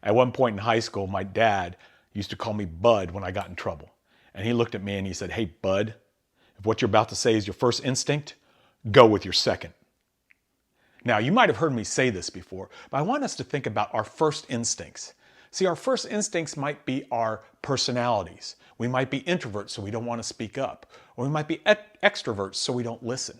At one point in high school, my dad used to call me Bud when I got in trouble. And he looked at me and he said, "Hey, Bud, if what you're about to say is your first instinct, go with your second." Now, you might have heard me say this before, but I want us to think about our first instincts. See, our first instincts might be our personalities. We might be introverts, so we don't want to speak up. Or we might be extroverts, so we don't listen.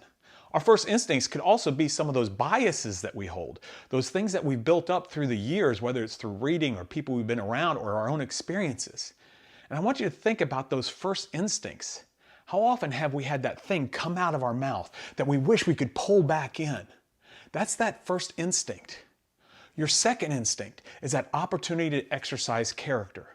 Our first instincts could also be some of those biases that we hold, those things that we've built up through the years, whether it's through reading or people we've been around or our own experiences. And I want you to think about those first instincts. How often have we had that thing come out of our mouth that we wish we could pull back in? That's that first instinct. Your second instinct is that opportunity to exercise character.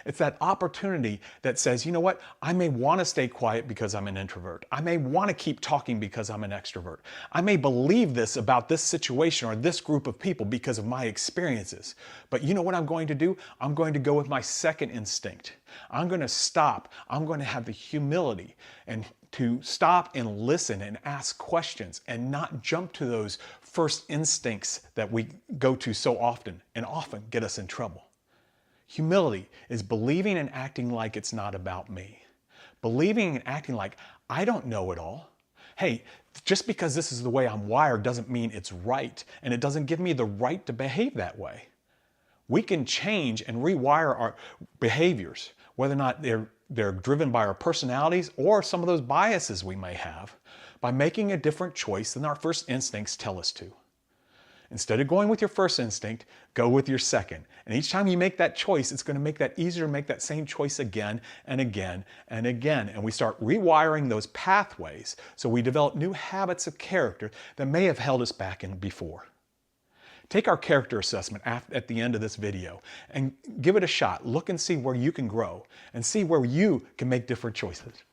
It's that opportunity that says, you know what, I may want to stay quiet because I'm an introvert. I may want to keep talking because I'm an extrovert. I may believe this about this situation or this group of people because of my experiences. But you know what I'm going to do? I'm going to go with my second instinct. I'm going to stop. I'm going to have the humility and to stop and listen and ask questions and not jump to those first instincts that we go to so often and often get us in trouble. Humility is believing and acting like it's not about me. Believing and acting like I don't know it all. Hey, just because this is the way I'm wired doesn't mean it's right, and it doesn't give me the right to behave that way. We can change and rewire our behaviors, whether or not they're driven by our personalities or some of those biases we may have, by making a different choice than our first instincts tell us to. Instead of going with your first instinct, go with your second. And each time you make that choice, it's going to make that easier to make that same choice again and again and again. And we start rewiring those pathways so we develop new habits of character that may have held us back in before. Take our character assessment at the end of this video and give it a shot. Look and see where you can grow and see where you can make different choices.